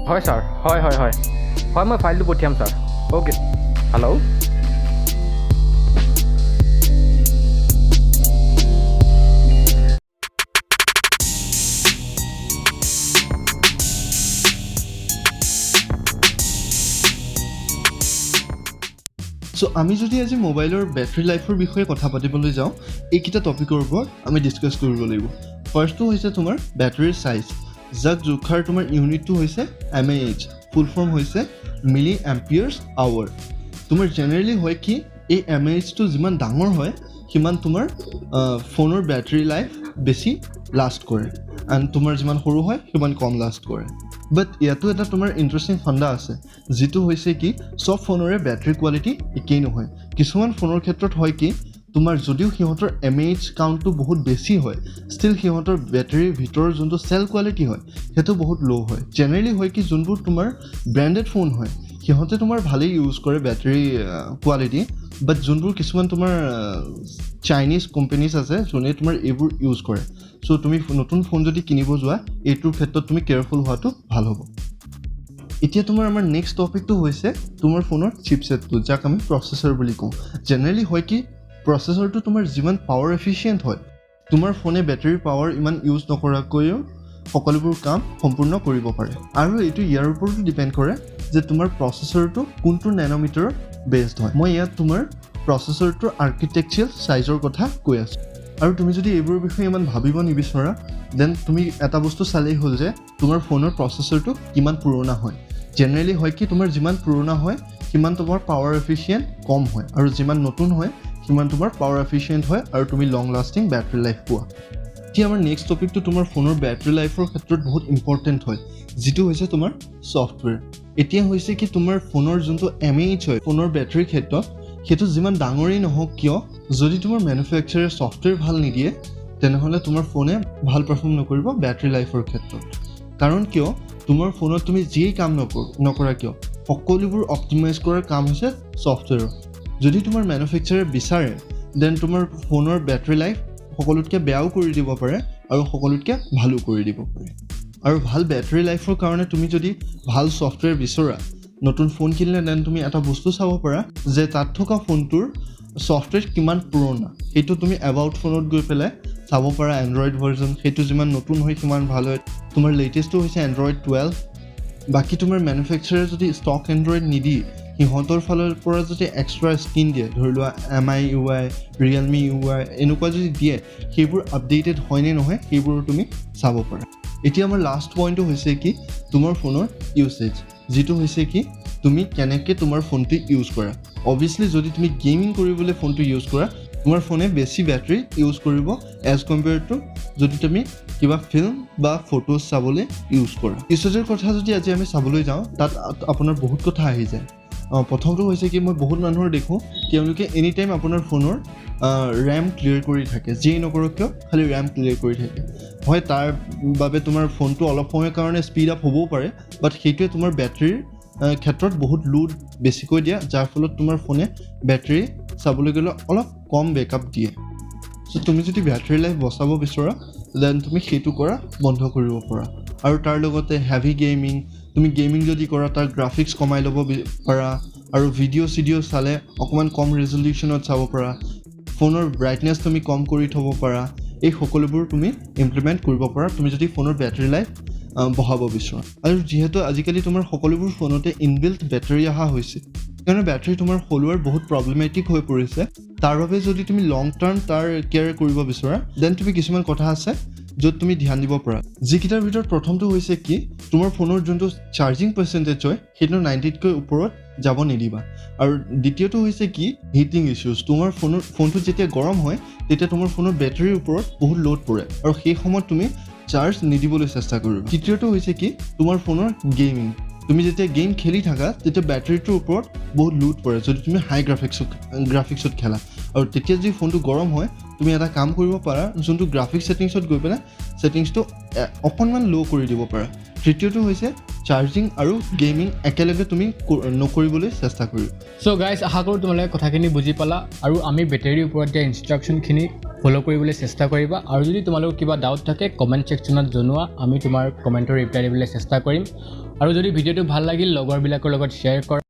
হয় ছাৰ হয় মই ফাইলটো পঠিয়াম ছাৰ অ'কে হেল্ল' সো আমি যদি আজি মোবাইলৰ বেটাৰী লাইফৰ বিষয়ে কথা পাতিবলৈ যাওঁ এইকেইটা টপিকৰ ওপৰত আমি ডিছকাছ কৰিব লাগিব ফাৰ্ষ্টটো হৈছে তোমাৰ বেটাৰীৰ চাইজ যাক জোখাৰ তোমাৰ ইউনিটটো হৈছে mAh ফুল ফৰ্ম হৈছে মিলি এম্পিয়াৰ্ছ আৱাৰ তোমাৰ জেনেৰেলি হয় কি এই mAhটো যিমান ডাঙৰ হয় সিমান তোমাৰ ফোনৰ বেটাৰী লাইফ বেছি লাষ্ট কৰে এণ্ড তোমাৰ যিমান সৰু হয় সিমান কম লাষ্ট কৰে বাট ইয়াতো এটা তোমাৰ ইণ্টাৰেষ্টিং ফাণ্ডা আছে যিটো হৈছে কি সব ফোনৰে বেটাৰী কোৱালিটি একেই নহয় কিছুমান ফোনৰ ক্ষেত্ৰত হয় কি তোমাৰ যদিও সিহঁতৰ mAh কাউণ্টটো বহুত বেছি হয় ষ্টিল সিহঁতৰ বেটাৰীৰ ভিতৰৰ যোনটো চেল কোৱালিটি হয় সেইটো বহুত ল' হয় জেনেৰেলি হয় কি যোনবোৰ তোমাৰ ব্ৰেণ্ডেড ফোন হয় সিহঁতে তোমাৰ ভালেই ইউজ কৰে বেটাৰী কোৱালিটি বাট যোনবোৰ কিছুমান তোমাৰ চাইনিজ কোম্পানীজ আছে যোনে তোমাৰ এইবোৰ ইউজ কৰে চ' তুমি নতুন ফোন যদি কিনিব যোৱা এইটোৰ ক্ষেত্ৰত তুমি কেয়াৰফুল হোৱাটো ভাল হ'ব এতিয়া তোমাৰ আমাৰ নেক্সট টপিকটো হৈছে তোমাৰ ফোনৰ চিপছেটটো যাক আমি প্ৰচেছৰ বুলি কওঁ জেনেৰেলি হয় কি প্ৰচেছৰটো তোমাৰ যিমান পাৱাৰ এফিচিয়েণ্ট হয় তোমাৰ ফোনে বেটাৰীৰ পাৱাৰ ইমান ইউজ নকৰাকৈও সকলোবোৰ কাম সম্পূৰ্ণ কৰিব পাৰে আৰু এইটো ইয়াৰ ওপৰতো ডিপেণ্ড কৰে যে তোমাৰ প্ৰচেছৰটো কোনটো নেন'মিটাৰৰ বেছড হয় মই ইয়াত তোমাৰ প্ৰচেছৰটোৰ আৰ্কিটেকচাৰেল চাইজৰ কথা কৈ আছোঁ আৰু তুমি যদি এইবোৰৰ বিষয়ে ইমান ভাবিব নিবিচৰা দেন তুমি এটা বস্তু চালেই হ'ল যে তোমাৰ ফোনৰ প্ৰচেছৰটো কিমান পুৰণা হয় জেনেৰেলি হয় কি তোমাৰ যিমান পুৰণা হয় সিমান তোমাৰ পাৱাৰ এফিচিয়েণ্ট কম হয় আৰু যিমান নতুন হয় সিমান তোমাৰ পাৱাৰ এফিচিয়েণ্ট হয় আৰু তুমি লং লাষ্টিং বেটাৰী লাইফ পোৱা এতিয়া আমাৰ নেক্সট টপিকটো তোমাৰ ফোনৰ বেটাৰী লাইফৰ ক্ষেত্ৰত বহুত ইম্পৰ্টেণ্ট হয় যিটো হৈছে তোমাৰ ছফ্টৱেৰ এতিয়া হৈছে কি তোমাৰ ফোনৰ যোনটো mAh হয় ফোনৰ বেটাৰীৰ ক্ষেত্ৰত সেইটো যিমান ডাঙৰেই নহওক কিয় যদি তোমাৰ মেনুফেকচাৰে ছফ্টৱেৰ ভাল নিদিয়ে তেনেহ'লে তোমাৰ ফোনে ভাল পাৰফৰ্ম নকৰিব বেটাৰী লাইফৰ ক্ষেত্ৰত কাৰণ কিয় তোমাৰ ফোনত তুমি যিয়েই কাম নকৰা কিয় সকলোবোৰ অপটিমাইজ কৰাৰ কাম হৈছে ছফ্টৱেৰৰ যদি তোমাৰ মেনুফেকচাৰে বিচাৰে দেন তোমাৰ ফোনৰ বেটাৰী লাইফ সকলোতকৈ বেয়াও কৰি দিব পাৰে আৰু সকলোতকৈ ভালো কৰি দিব পাৰে আৰু ভাল বেটাৰী লাইফৰ কাৰণে তুমি যদি ভাল ছফ্টৱেৰ বিচৰা নতুন ফোন কিনিলে দেন তুমি এটা বস্তু চাব পাৰা যে তাত থকা ফোনটোৰ ছফ্টৱেৰ কিমান পুৰণা সেইটো তুমি এবাউট ফোনত গৈ পেলাই চাব পাৰা এণ্ড্ৰইড ভাৰ্জন সেইটো যিমান নতুন হয় সিমান ভাল হয় তোমাৰ লেটেষ্টটো হৈছে এণ্ড্ৰইড 12 বাকী তোমাৰ মেনুফেকচাৰে যদি ষ্টক এণ্ড্ৰইড নিদি সিহঁতৰ ফালৰ পৰা যদি এক্সট্ৰা স্কিন দিয়ে ধৰি লোৱা MI UI ৰিয়েলমি UI এনেকুৱা যদি দিয়ে সেইবোৰ আপডেটেড হয় নে নহয় সেইবোৰো তুমি চাব পাৰা এতিয়া আমাৰ লাষ্ট পইণ্টটো হৈছে কি তোমাৰ ফোনৰ ইউছেজ যিটো হৈছে কি তুমি কেনেকৈ তোমাৰ ফোনটো ইউজ কৰা অবভিয়াছলি যদি তুমি গেমিং কৰিবলৈ ফোনটো ইউজ কৰা তোমাৰ ফোনে বেছি বেটাৰী ইউজ কৰিব এজ কম্পেয়াৰ টু যদি তুমি কিবা ফিল্ম বা ফটোজ চাবলৈ ইউজ কৰা ইউছেজৰ কথা যদি আজি আমি চাবলৈ যাওঁ তাত আপোনাৰ বহুত কথা আহি যায় প্ৰথমটো হৈছে কি মই বহুত মানুহৰ দেখোঁ তেওঁলোকে এনি টাইম আপোনাৰ ফোনৰ ৰেম ক্লিয়াৰ কৰি থাকে যিয়েই নকৰক কিয় খালি ৰেম ক্লিয়াৰ কৰি থাকে হয় তাৰ বাবে তোমাৰ ফোনটো অলপ সময়ৰ কাৰণে স্পীড আপ হ'বও পাৰে বাট সেইটোৱে তোমাৰ বেটাৰীৰ ক্ষেত্ৰত বহুত লোড বেছিকৈ দিয়া যাৰ ফলত তোমাৰ ফোনে বেটাৰী চাবলৈ গ'লে অলপ কম বেকআপ দিয়ে চ' তুমি যদি বেটাৰী লাইফ বচাব বিচৰা দেন তুমি সেইটো কৰা বন্ধ কৰিব পাৰা আৰু তাৰ লগতে হেভি গেমিং তুমি গেমিং যদি কৰা তাৰ গ্ৰাফিক্স কমাই ল'ব পাৰা আৰু ভিডিঅ' চালে অকণমান কম ৰেজলিউশ্যনত চাব পাৰা ফোনৰ ব্ৰাইটনেছ তুমি কম কৰি থ'ব পাৰা এই সকলোবোৰ তুমি ইমপ্লিমেণ্ট কৰিব পাৰা তুমি যদি ফোনৰ বেটাৰী লাইফ বঢ়াব বিচৰা আৰু যিহেতু আজিকালি তোমাৰ সকলোবোৰ ফোনতে ইনবিল্ট বেটাৰী অহা হৈছে সেইকাৰণে বেটাৰী তোমাৰ সলোৱাৰ বহুত প্ৰব্লেমেটিক হৈ পৰিছে তাৰ বাবে যদি তুমি লং টাৰ্ম তাৰ কেয়াৰ কৰিব বিচৰা দেন তুমি কিছুমান কথা আছে য'ত তুমি ধ্যান দিব পাৰা যিকেইটাৰ ভিতৰত প্ৰথমটো হৈছে কি তোমাৰ ফোনৰ যোনটো চাৰ্জিং পাৰ্চেণ্টেজ হয় সেইটো 90তকৈ ওপৰত যাব নিদিবা আৰু দ্বিতীয়টো হৈছে কি হিটিং ইছ্যুজ তোমাৰ ফোনটো যেতিয়া গৰম হয় তেতিয়া তোমাৰ ফোনৰ বেটাৰীৰ ওপৰত বহুত লোড পৰে আৰু সেই সময়ত তুমি চাৰ্জ নিদিবলৈ চেষ্টা কৰিবা তৃতীয়টো হৈছে কি তোমাৰ ফোনৰ গেমিং তুমি যেতিয়া গেম খেলি থাকা তেতিয়া বেটাৰীটোৰ ওপৰত বহুত লোড পৰে যদি তুমি হাই গ্ৰাফিক্সত খেলা আৰু তেতিয়া যদি ফোনটো গৰম হয় তুমি এটা কাম কৰিব পাৰা যোনটো গ্ৰাফিক্স ছেটিংছত গৈ পেলাই ছেটিংছটো অকণমান ল' কৰি দিব পাৰা তৃতীয়টো হৈছে চাৰ্জিং আৰু গেমিং একেলগে তুমি নকৰিবলৈ চেষ্টা কৰিবা সো গাইজ আশা কৰোঁ তোমালোকে কথাখিনি বুজি পালা আৰু আমি বেটেৰীৰ ওপৰত দিয়া ইনষ্ট্ৰাকশ্যনখিনি ফ'ল' কৰিবলৈ চেষ্টা কৰিবা আৰু যদি তোমালোকৰ কিবা ডাউট থাকে কমেণ্ট ছেকশ্যনত জনোৱা আমি তোমাৰ কমেণ্টৰ ৰিপ্লাই দিবলৈ চেষ্টা কৰিম আৰু যদি ভিডিঅ'টো ভাল লাগিল লগৰবিলাকৰ লগত শ্বেয়াৰ কৰা